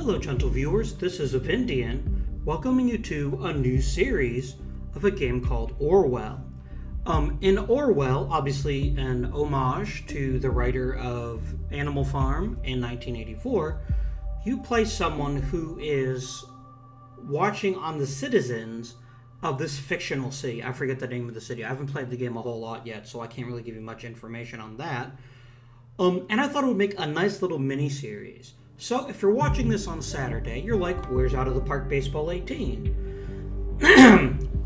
Hello, gentle viewers. This is Avindian, welcoming you to a new series of a game called Orwell. In Orwell, obviously an homage to the writer of Animal Farm in 1984, you play someone who is watching on the citizens of this fictional city. I forget the name of the city. I haven't played the game a whole lot yet, so I can't really give you much information on that. And I thought it would make a nice little mini-series. So if you're watching this on Saturday, you're like, where's Out of the Park Baseball 18?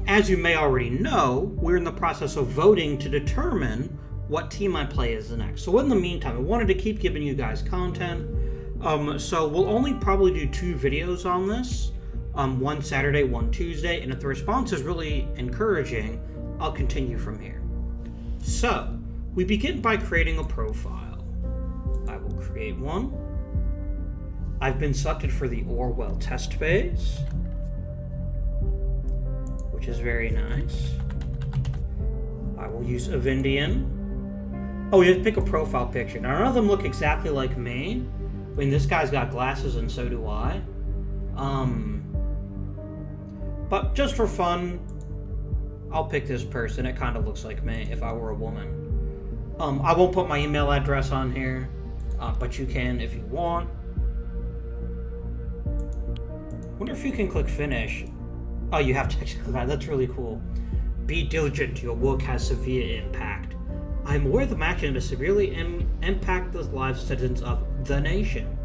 As you may already know, we're in the process of voting to determine what team I play as the next. So in the meantime, I wanted to keep giving you guys content. So we'll only probably do 2 videos on this. One Saturday, one Tuesday. And if the response is really encouraging, I'll continue from here. So, we begin by creating a profile. I will create one. I've been selected for the Orwell test phase, which is very nice. I will use Avindian. Oh, you have to pick a profile picture. Now, none of them look exactly like me. I mean, this guy's got glasses and so do I. But just for fun, I'll pick this person. It kind of looks like me if I were a woman. I won't put my email address on here, but you can if you want. Wonder if you can click finish. Oh, you have to click that. That's really cool. Be diligent. Your work has severe impact. I'm aware the action to severely impact the lives of citizens of the nation.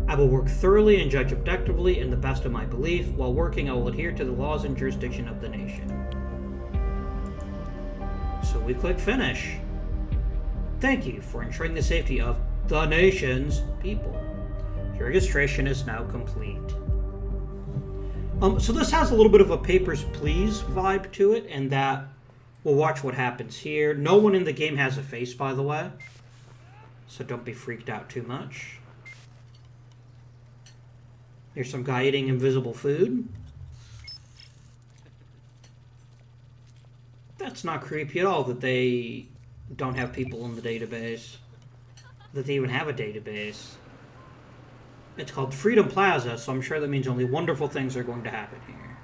I will work thoroughly and judge objectively in the best of my belief. While working, I will adhere to the laws and jurisdiction of the nation. So we click finish. Thank you for ensuring the safety of the nation's people. Your registration is now complete. So this has a little bit of a Papers, Please vibe to it, and that we'll watch what happens here. No one in the game has a face, by the way, so don't be freaked out too much. Here's some guy eating invisible food. That's not creepy at all that they don't have people in the database. That they even have a database. It's called Freedom Plaza, so I'm sure that means only wonderful things are going to happen here.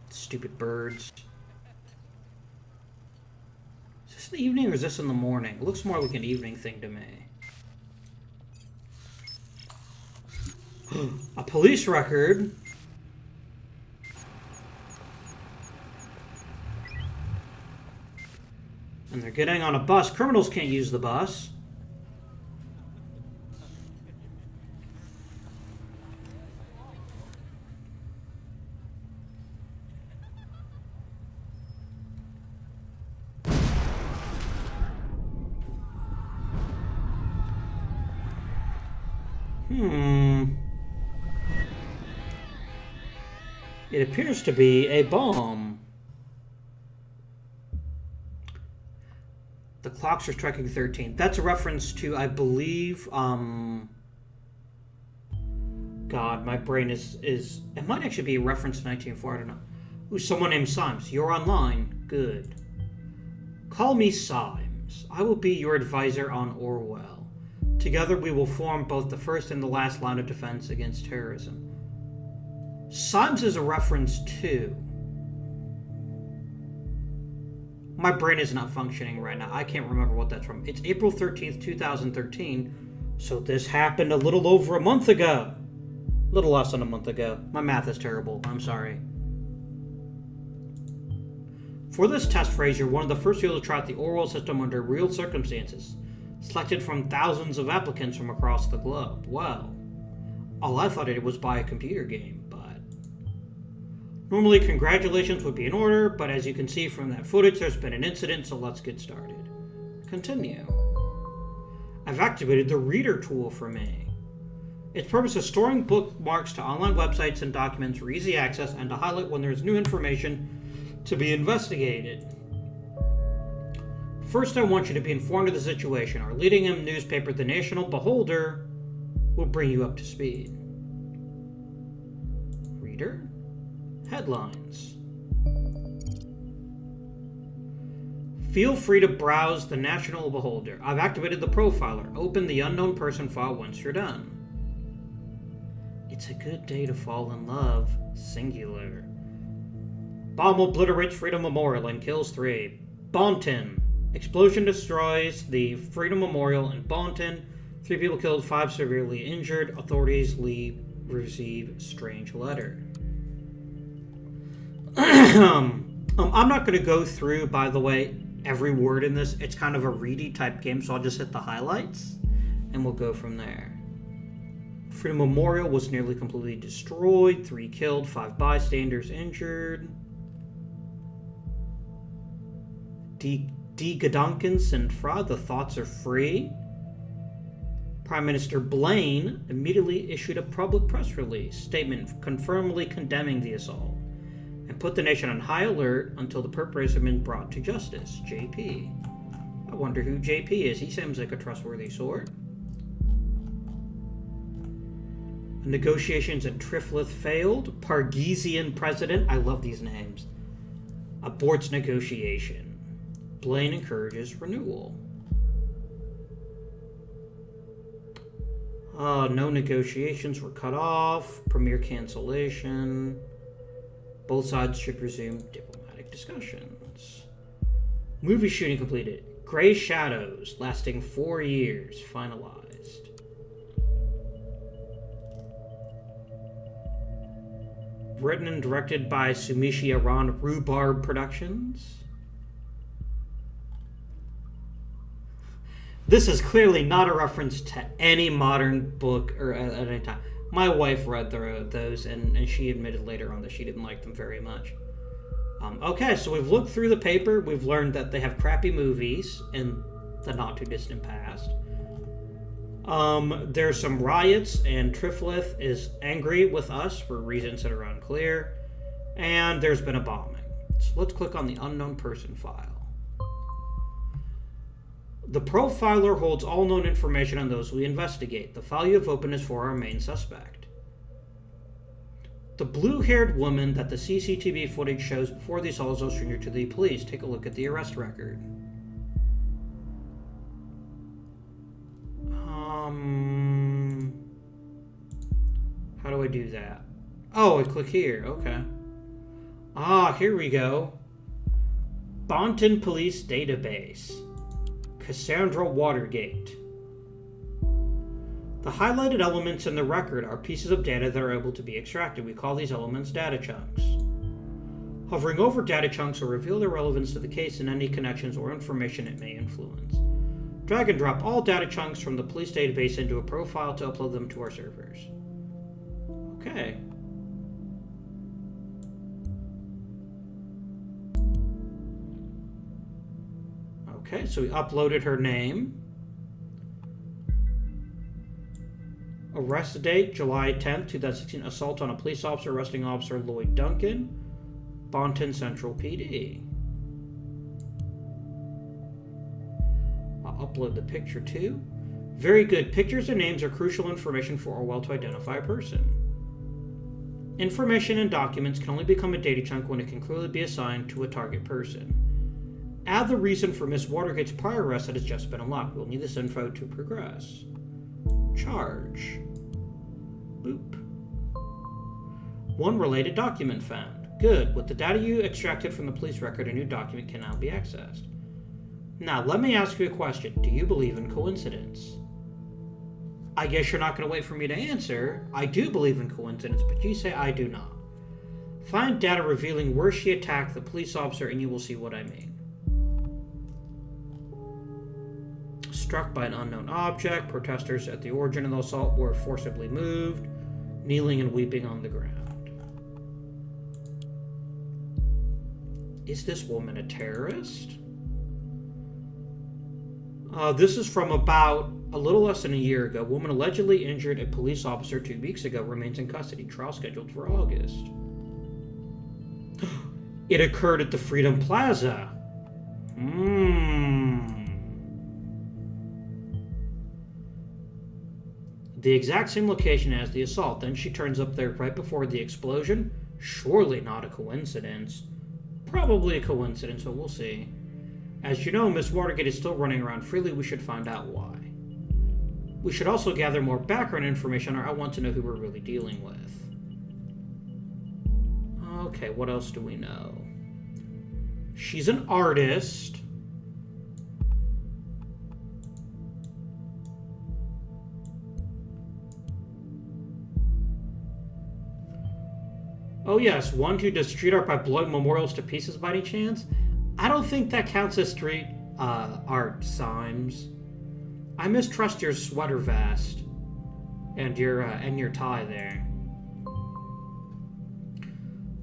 Stupid birds. Is this in the evening or is this in the morning? It looks more like an evening thing to me. A police record. And they're getting on a bus. Criminals can't use the bus. It appears to be a bomb. The clocks are striking 13. That's a reference to, I believe, God, my brain is... It might actually be a reference to 1904, I don't know. Ooh, someone named Symes. You're online. Good. Call me Symes. I will be your advisor on Orwell. Together we will form both the first and the last line of defense against terrorism. Symes is a reference to... My brain is not functioning right now. I can't remember what that's from. It's April 13th, 2013. So this happened a little over a month ago. A little less than a month ago. My math is terrible. I'm sorry. For this test phrase, you're one of the first people to try out the Orwell system under real circumstances. Selected from thousands of applicants from across the globe. Well, all I thought it was by a computer game, but... Normally, congratulations would be in order, but as you can see from that footage, there's been an incident, so let's get started. Continue. I've activated the Reader tool for me. Its purpose is storing bookmarks to online websites and documents for easy access and to highlight when there's new information to be investigated. First, I want you to be informed of the situation. Our leading newspaper, The National Beholder, will bring you up to speed. Reader? Headlines. Feel free to browse the National Beholder. I've activated the profiler. Open the unknown person file once you're done. It's a good day to fall in love. Singular. Bomb obliterates Freedom Memorial and kills 3. Bonton. Explosion destroys the Freedom Memorial in Bonton. 3 people killed, 5 severely injured. Authorities receive strange letter. I'm not going to go through, by the way, every word in this. It's kind of a ready type game, so I'll just hit the highlights and we'll go from there. Freedom Memorial was nearly completely destroyed. 3 killed, 5 bystanders injured. D. Gedankens and Fra, the thoughts are free. Prime Minister Blaine immediately issued a public press release statement confirmingly condemning the assault and put the nation on high alert until the perpetrators have been brought to justice. JP. I wonder who JP is. He seems like a trustworthy sort. Negotiations in Triflith failed. Pargesian president, I love these names, aborts negotiation. Blaine encourages renewal. No negotiations were cut off. Premier cancellation. Both sides should resume diplomatic discussions. Movie shooting completed. Gray Shadows, lasting 4 years, finalized. Written and directed by Sumishi Aran, Rhubarb Productions. This is clearly not a reference to any modern book or at any time. My wife read those, and she admitted later on that she didn't like them very much. Okay, so we've looked through the paper. We've learned that they have crappy movies in the not-too-distant past. There's some riots, and Triflith is angry with us for reasons that are unclear. And there's been a bombing. So let's click on the unknown person file. The profiler holds all known information on those we investigate. The file you have opened is for our main suspect. The blue-haired woman that the CCTV footage shows before the assault is no stranger to the police. Take a look at the arrest record. How do I do that? Oh, I click here. Okay. Here we go. Bonton Police Database. Cassandra Watergate. The highlighted elements in the record are pieces of data that are able to be extracted. We call these elements data chunks. Hovering over data chunks will reveal their relevance to the case and any connections or information it may influence. Drag and drop all data chunks from the police database into a profile to upload them to our servers. Okay. Okay, so we uploaded her name. Arrest date, July 10th, 2016. Assault on a police officer, arresting officer Lloyd Duncan. Bonton Central PD. I'll upload the picture too. Very good. Pictures and names are crucial information for Orwell to identify a person. Information and documents can only become a data chunk when it can clearly be assigned to a target person. Add the reason for Miss Watergate's prior arrest that has just been unlocked. We'll need this info to progress. Charge. Boop. One related document found. Good. With the data you extracted from the police record, a new document can now be accessed. Now, let me ask you a question. Do you believe in coincidence? I guess you're not going to wait for me to answer. I do believe in coincidence, but you say I do not. Find data revealing where she attacked the police officer and you will see what I mean. Struck by an unknown object. Protesters at the origin of the assault were forcibly moved, kneeling and weeping on the ground. Is this woman a terrorist? This is from about a little less than a year ago. Woman allegedly injured a police officer 2 weeks ago remains in custody. Trial scheduled for August. It occurred at the Freedom Plaza. The exact same location as the assault. Then she turns up there right before the explosion. Surely not a coincidence. Probably a coincidence, but we'll see. As you know, Miss Watergate is still running around freely. We should find out why. We should also gather more background information, or I want to know who we're really dealing with. Okay, what else do we know? She's an artist. Oh yes, one who does street art by blowing memorials to pieces by any chance? I don't think that counts as street art, Symes. I mistrust your sweater vest and your tie there.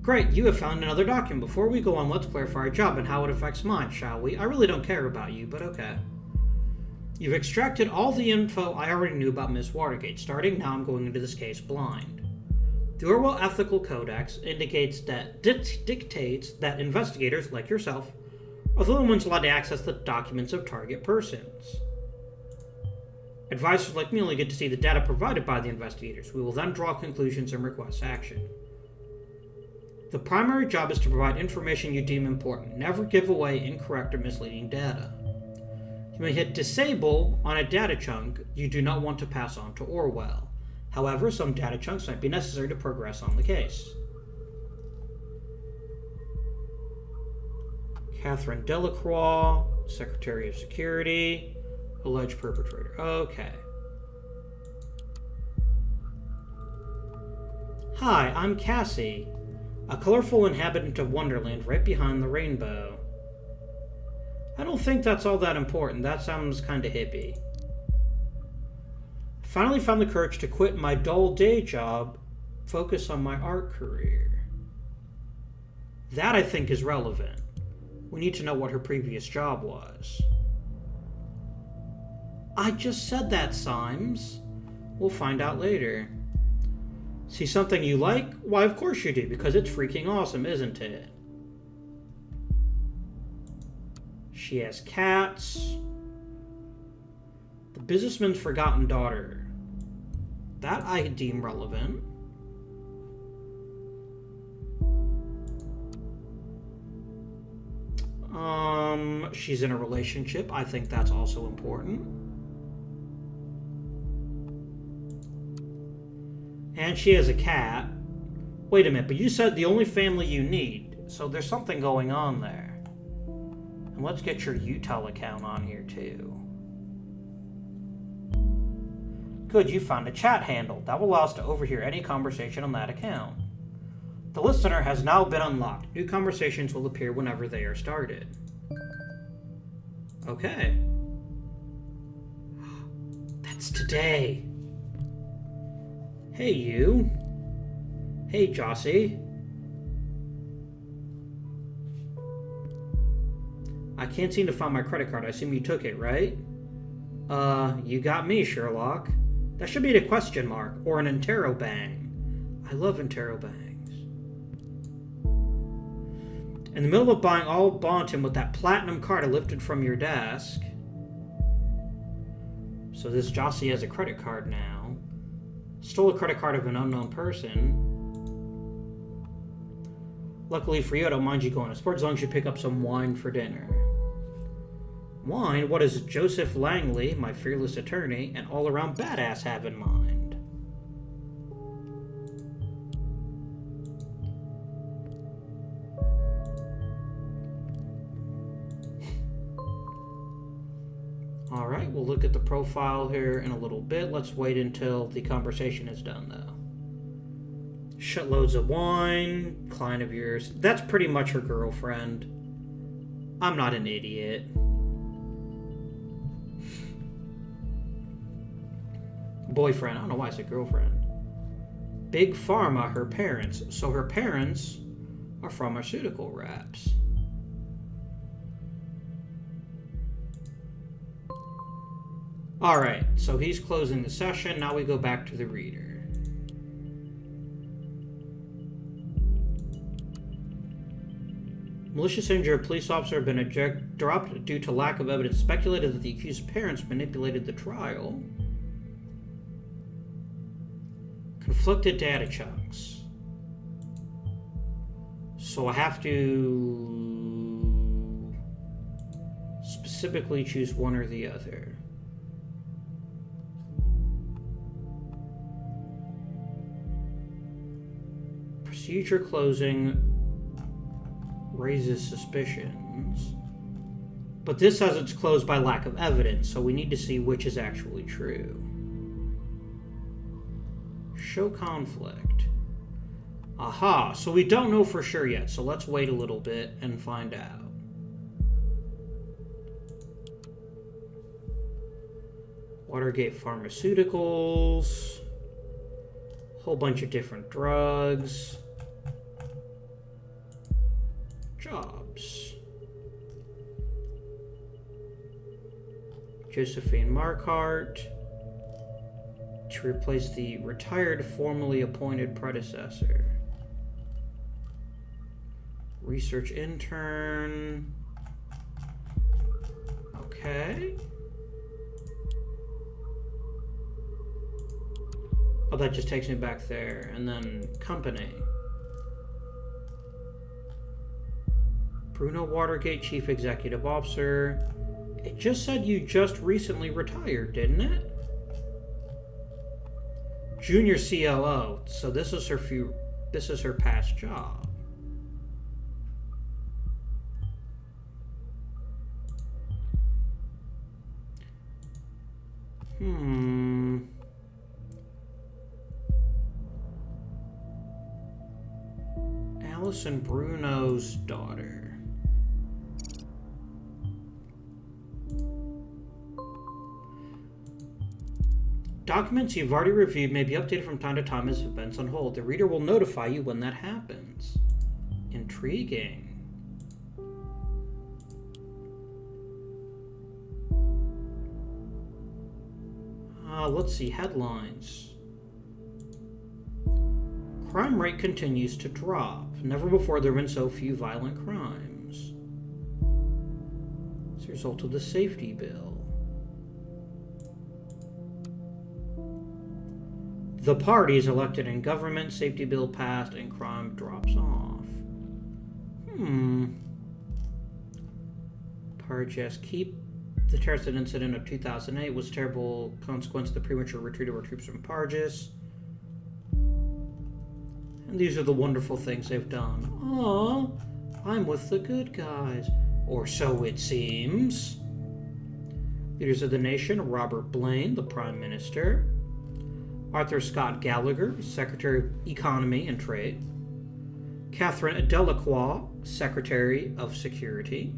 Great, you have found another document. Before we go on, let's clarify our job and how it affects mine, shall we? I really don't care about you, but okay. You've extracted all the info I already knew about Miss Watergate. Starting now, I'm going into this case blind. The Orwell Ethical Codex dictates that investigators, like yourself, are the only ones allowed to access the documents of target persons. Advisors like me only get to see the data provided by the investigators. We will then draw conclusions and request action. The primary job is to provide information you deem important. Never give away incorrect or misleading data. You may hit disable on a data chunk you do not want to pass on to Orwell. However, some data chunks might be necessary to progress on the case. Catherine Delacroix, Secretary of Security, alleged perpetrator. Okay. Hi, I'm Cassie, a colorful inhabitant of Wonderland right behind the rainbow. I don't think that's all that important. That sounds kinda hippie. Finally found the courage to quit my dull day job, focus on my art career. That, I think, is relevant. We need to know what her previous job was. I just said that, Symes. We'll find out later. See something you like? Why, of course you do, because it's freaking awesome, isn't it? She has cats. The businessman's forgotten daughter. That I deem relevant. She's in a relationship. I think that's also important. And she has a cat. Wait a minute, but you said the only family you need, so there's something going on there. And let's get your Utel account on here too. Good, you found a chat handle. That will allow us to overhear any conversation on that account. The listener has now been unlocked. New conversations will appear whenever they are started. Okay. That's today. Hey, you. Hey, Jossie. I can't seem to find my credit card. I assume you took it, right? You got me, Sherlock. That should be a question mark, or an interrobang. I love interrobangs. In the middle of buying all Bonton with that platinum card I lifted from your desk. So this Jossie has a credit card now. Stole a credit card of an unknown person. Luckily for you, I don't mind you going to sports as long as you pick up some wine for dinner. Wine? What does Joseph Langley, my fearless attorney, and all-around badass have in mind? Alright, we'll look at the profile here in a little bit. Let's wait until the conversation is done, though. Shitloads of wine, client of yours. That's pretty much her girlfriend. I'm not an idiot. Boyfriend. I don't know why I said girlfriend. Big Pharma, her parents. So her parents are pharmaceutical reps. Alright, so he's closing the session. Now we go back to the reader. Malicious injury. A police officer had been dropped due to lack of evidence. Speculated that the accused parents manipulated the trial. Conflicted data chunks. So I have to Specifically choose one or the other. Procedure closing raises suspicions. But this says it's closed by lack of evidence, so we need to see which is actually true. Show conflict. Aha, so we don't know for sure yet, so let's wait a little bit and find out. Watergate Pharmaceuticals. Whole bunch of different drugs. Jobs. Josephine Marquardt to replace the retired, formerly appointed predecessor. Research intern. Okay. Oh, that just takes me back there. And then company. Bruno Watergate, Chief Executive Officer. It just said you just recently retired, didn't it? Junior COO. So this is her past job. Alison Bruno's daughter. Documents you've already reviewed may be updated from time to time as events unfold. The reader will notify you when that happens. Intriguing. Let's see, headlines. Crime rate continues to drop. Never before there have been so few violent crimes. As a result of the safety bill. The parties elected in government, safety bill passed, and crime drops off. Parges keep. The terrorist incident of 2008 was a terrible consequence of the premature retreat of our troops from Parges. And these are the wonderful things they've done. Oh, I'm with the good guys. Or so it seems. Leaders of the nation, Robert Blaine, the Prime Minister. Arthur Scott Gallagher, Secretary of Economy and Trade. Catherine Delacroix, Secretary of Security.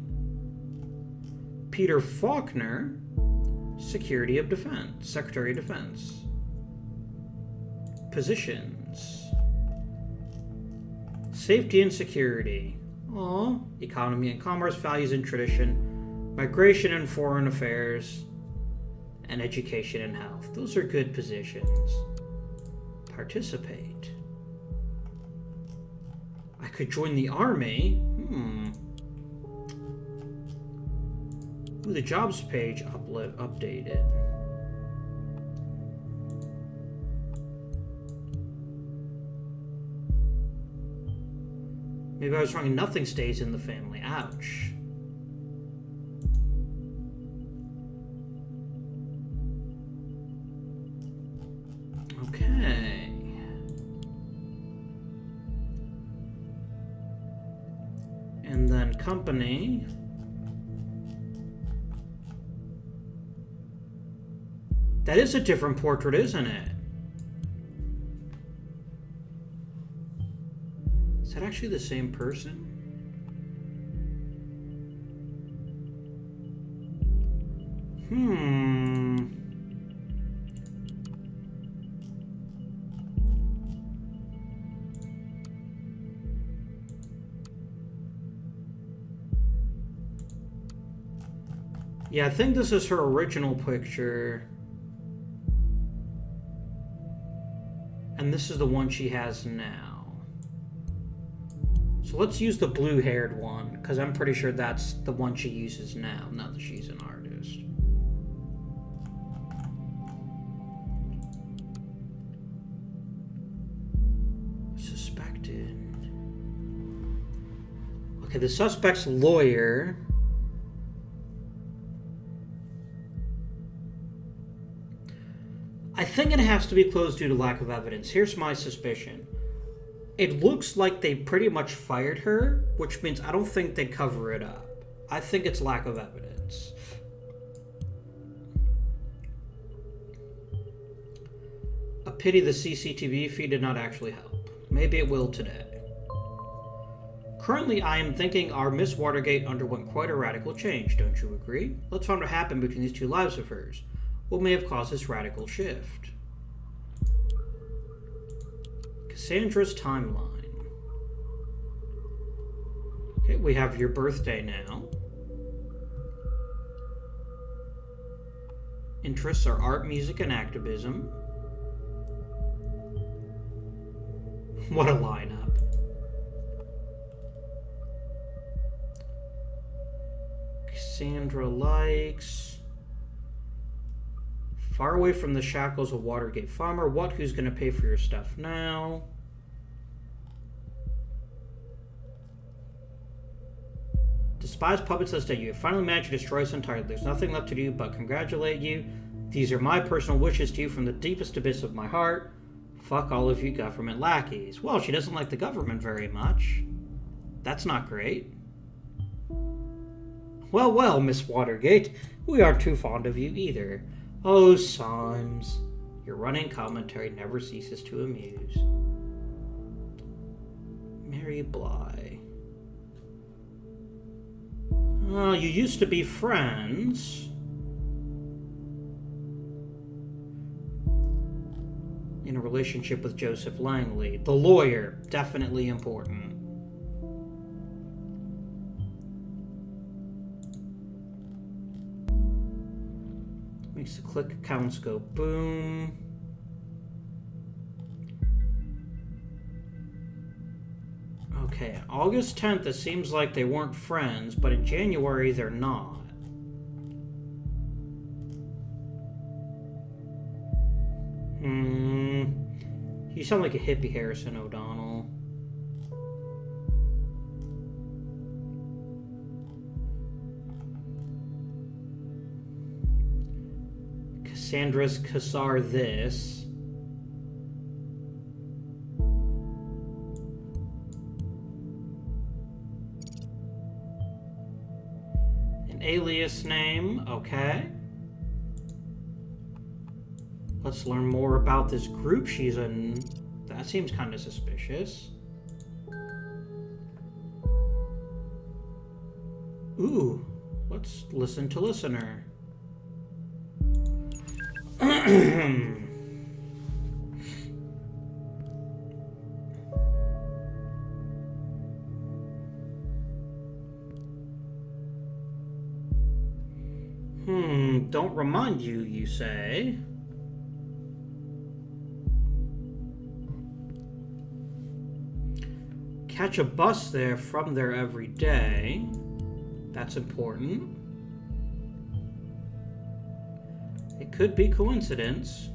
Peter Faulkner, Secretary of Defense. Positions. Safety and security. Economy and commerce, values and tradition, migration and foreign affairs, and education and health. Those are good positions. Participate. I could join the army. Ooh, the jobs page updated. Maybe I was wrong and nothing stays in the family. Ouch. Okay. And then company. That is a different portrait, isn't it? Is that actually the same person? Yeah, I think this is her original picture. And this is the one she has now. So let's use the blue-haired one, because I'm pretty sure that's the one she uses now that she's an artist. Suspected. Okay, the suspect's lawyer I think it has to be closed due to lack of evidence. Here's my suspicion. It looks like they pretty much fired her, which means I don't think they cover it up. I think it's lack of evidence. A pity the CCTV feed did not actually help. Maybe it will today. Currently, I am thinking our Miss Watergate underwent quite a radical change, don't you agree? Let's find what happened between these two lives of hers. What may have caused this radical shift? Cassandra's timeline. Okay, we have your birthday now. Interests are art, music, and activism. What a lineup. Cassandra likes... Far away from the shackles of Watergate Farmer. What? Who's going to pay for your stuff now? Despised puppet says that you have finally managed to destroy us entirely. There's nothing left to do but congratulate you. These are my personal wishes to you from the deepest abyss of my heart. Fuck all of you government lackeys. Well, she doesn't like the government very much. That's not great. Well, well, Miss Watergate, we aren't too fond of you either. Oh, Symes, your running commentary never ceases to amuse. Mary Bly. Oh, you used to be friends. In a relationship with Joseph Langley. The lawyer, definitely important. Makes the click counts go boom. Okay, August 10th, it seems like they weren't friends, but in January, they're not. You sound like a hippie, Harrison O'Donnell. Cassandra's Cassar this. An alias name, okay. Let's learn more about this group she's in. That seems kind of suspicious. Ooh, let's listen to listener. Don't remind you, you say? Catch a bus there from there every day. That's important. It could be coincidence.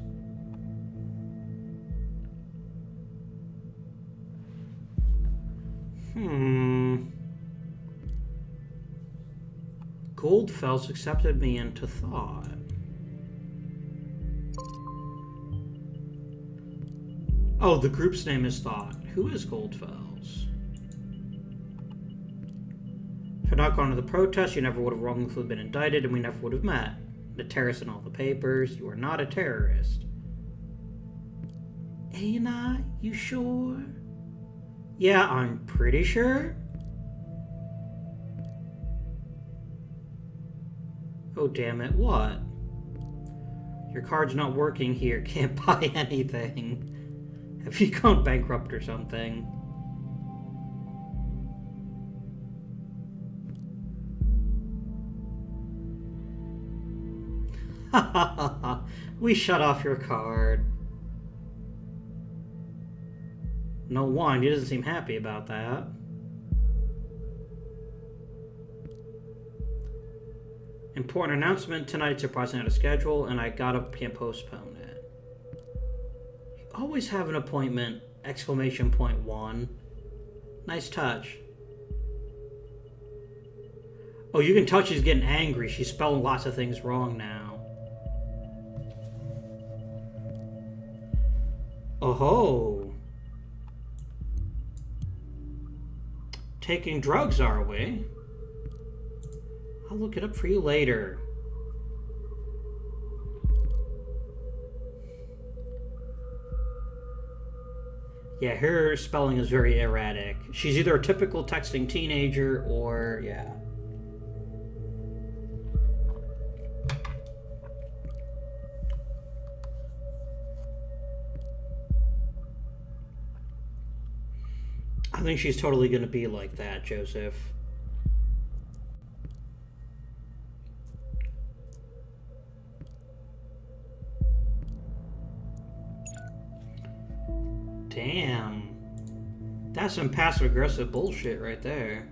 Goldfels accepted me into thought. Oh, the group's name is Thought. Who is Goldfels? If I'd not gone to the protest, you never would have wrongfully been indicted, and we never would have met. The terrorist in all the papers. You are not a terrorist. Ain't I? You sure? Yeah, I'm pretty sure. Oh, damn it. What? Your card's not working here. Can't buy anything. Have you gone bankrupt or something? Ha ha ha ha. We shut off your card. No wine. He doesn't seem happy about that. Important announcement tonight, surprisingly out of schedule, and I can't postpone it. You always have an appointment! Exclamation point 1. Nice touch. Oh, you can tell she's getting angry. She's spelling lots of things wrong now. Oh. Taking drugs, are we? I'll look it up for you later. Yeah, her spelling is very erratic. She's either a typical texting teenager or, yeah. I think she's totally going to be like that, Joseph. Damn. That's some passive-aggressive bullshit right there.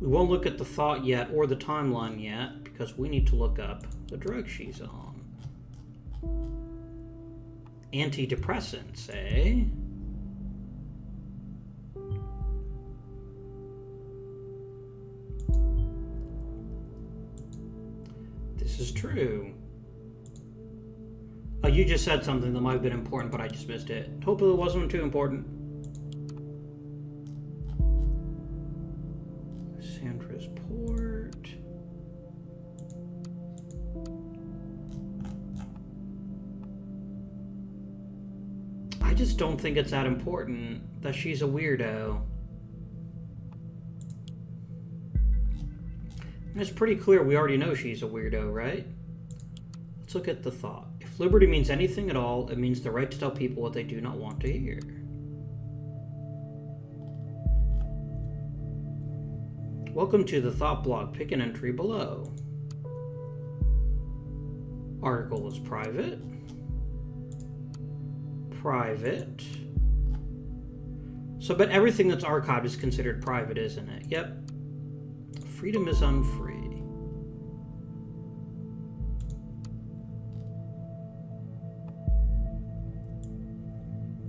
We won't look at the thought yet or the timeline yet because we need to look up the drug she's on. Antidepressants, eh? This is true. Oh, you just said something that might have been important, but I just missed it. Hopefully it wasn't too important. Cassandra's port. I just don't think it's that important that she's a weirdo. And it's pretty clear we already know she's a weirdo, right? Let's look at the thought. If liberty means anything at all, it means the right to tell people what they do not want to hear. Welcome to the Thought blog. Pick an entry below. Article is private. Private. So, but everything that's archived is considered private, isn't it? Yep. Freedom is unfree.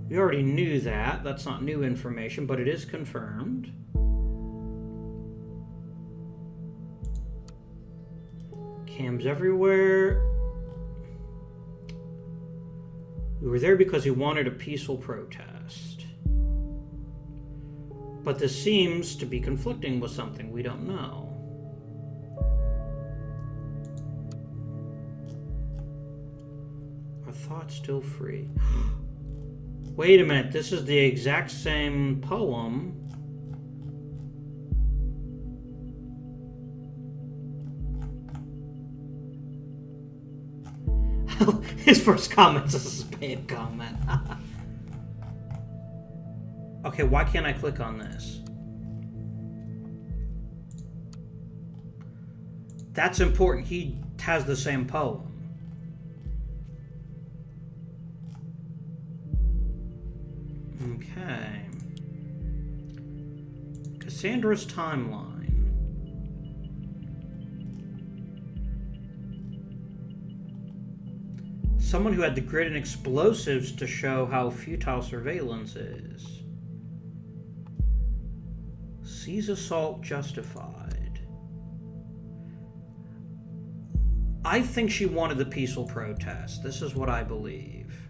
We already knew that. That's not new information, but it is confirmed. Cams everywhere. We were there because we wanted a peaceful protest. But this seems to be conflicting with something we don't know. Are thoughts still free? Wait a minute, this is the exact same poem. His first comment is a spam comment. Okay, why can't I click on this? That's important. He has the same poem. Okay. Cassandra's timeline. Someone who had the grit and explosives to show how futile surveillance is. Sees assault justified. I think she wanted the peaceful protest. This is what I believe.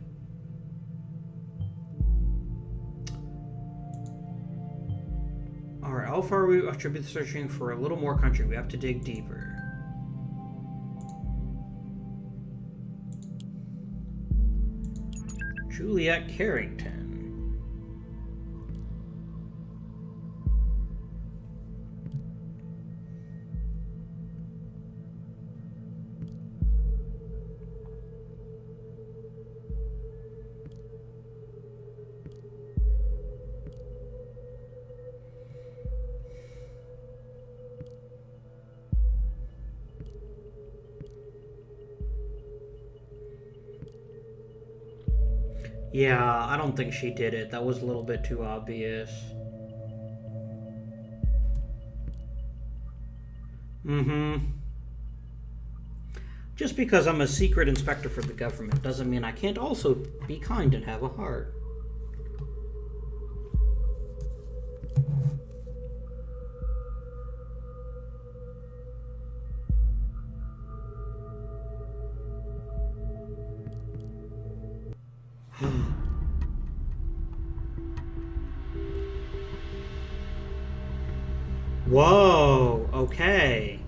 Alright, how far we should be searching for a little more country. We have to dig deeper. Juliet Carrington. Yeah, I don't think she did it. That was a little bit too obvious. Just because I'm a secret inspector for the government doesn't mean I can't also be kind and have a heart. Whoa, okay.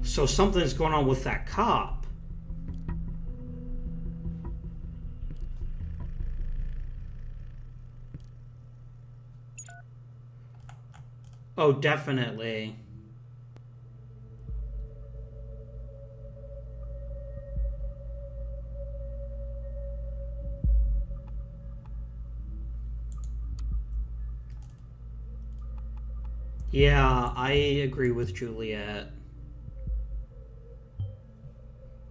So something's going on with that cop. Oh, definitely. Yeah, I agree with Juliet.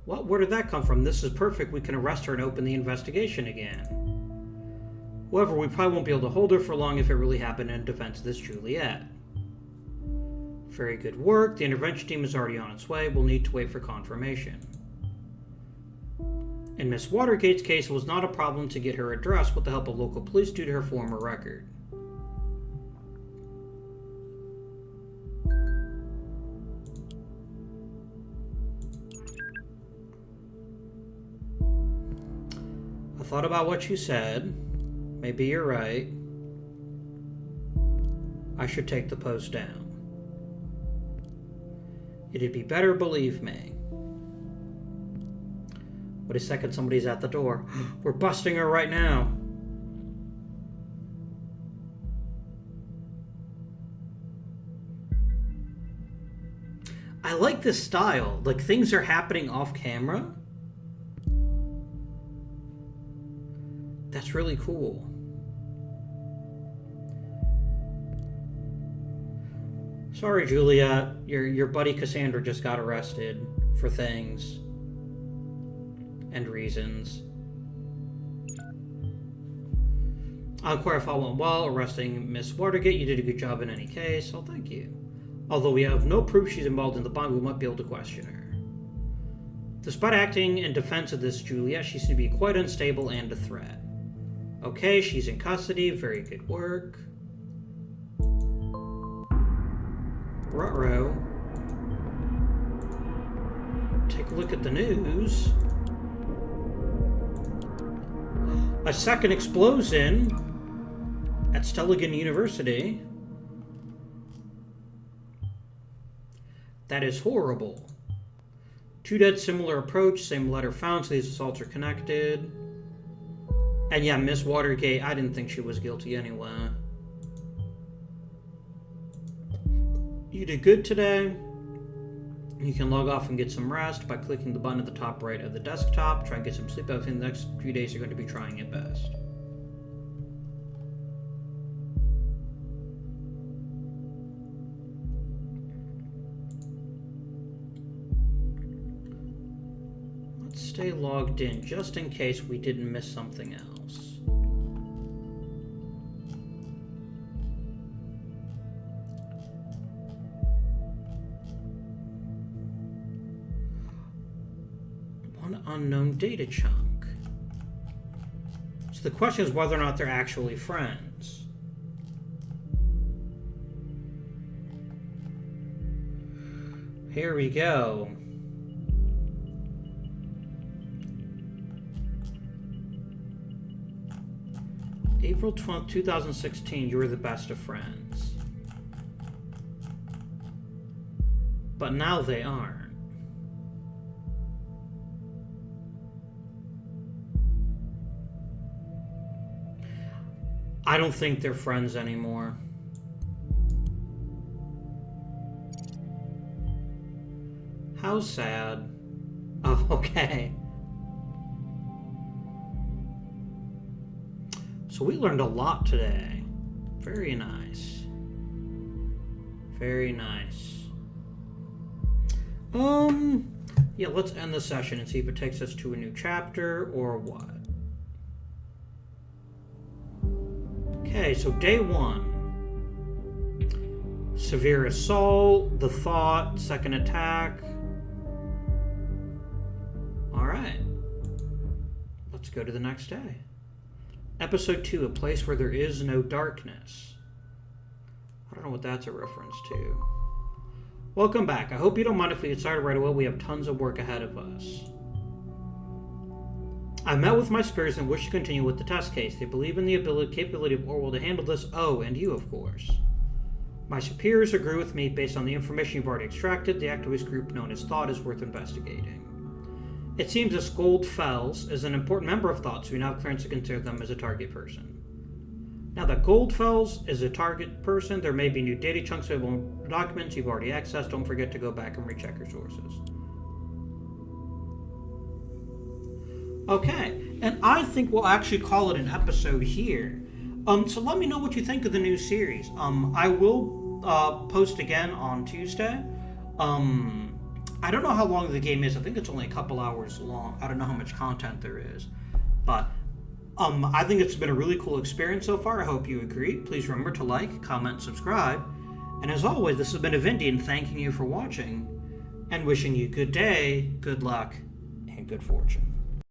What? Where did that come from? This is perfect. We can arrest her and open the investigation again. However, we probably won't be able to hold her for long if it really happened in defense of this Juliet. Very good work. The intervention team is already on its way. We'll need to wait for confirmation. In Miss Watergate's case, it was not a problem to get her address with the help of local police due to her former record. I thought about what you said. Maybe you're right. I should take the post down. It'd be better, believe me. Wait a second, somebody's at the door. We're busting her right now. I like this style. Like, things are happening off camera. That's really cool. Sorry, Julia. Your buddy Cassandra just got arrested for things and reasons. I'll inquire if all went well. Arresting Miss Watergate. You did a good job in any case. Oh, thank you. Although we have no proof she's involved in the bomb, we might be able to question her. Despite acting in defense of this Juliet, she seems to be quite unstable and a threat. Okay, she's in custody. Very good work. Ruh-roh. Take a look at the news. A second explosion at Stelligan University. That is horrible. 2 dead, similar approach, same letter found, so these assaults are connected. And yeah, Miss Watergate, I didn't think she was guilty anyway. You did good today. You can log off and get some rest by clicking the button at the top right of the desktop. Try and get some sleep. I think the next few days you're going to be trying it best. Let's stay logged in just in case we didn't miss something else. Unknown data chunk. So the question is whether or not they're actually friends. Here we go. April 12th, 2016, you were the best of friends. But now they aren't. I don't think they're friends anymore. How sad. Oh, okay. So we learned a lot today. Very nice. Very nice. Yeah, let's end the session and see if it takes us to a new chapter or what. Okay, so day 1. Severe assault, the thought, second attack. Alright. Let's go to the next day. Episode 2, a place where there is no darkness. I don't know what that's a reference to. Welcome back. I hope you don't mind if we get started right away. We have tons of work ahead of us. I met with my superiors and wish to continue with the test case. They believe in the capability of Orwell to handle this. Oh, and you, of course. My superiors agree with me based on the information you've already extracted. The activist group known as Thought is worth investigating. It seems this Goldfels is an important member of Thought, so we now have clearance to consider them as a target person. Now that Goldfels is a target person, there may be new data chunks available in documents you've already accessed. Don't forget to go back and recheck your sources. Okay, and I think we'll actually call it an episode here. So let me know what you think of the new series. I will post again on Tuesday. I don't know how long the game is. I think it's only a couple hours long. I don't know how much content there is. But I think it's been a really cool experience so far. I hope you agree. Please remember to like, comment, subscribe. And as always, this has been Avindian thanking you for watching and wishing you good day, good luck, and good fortune.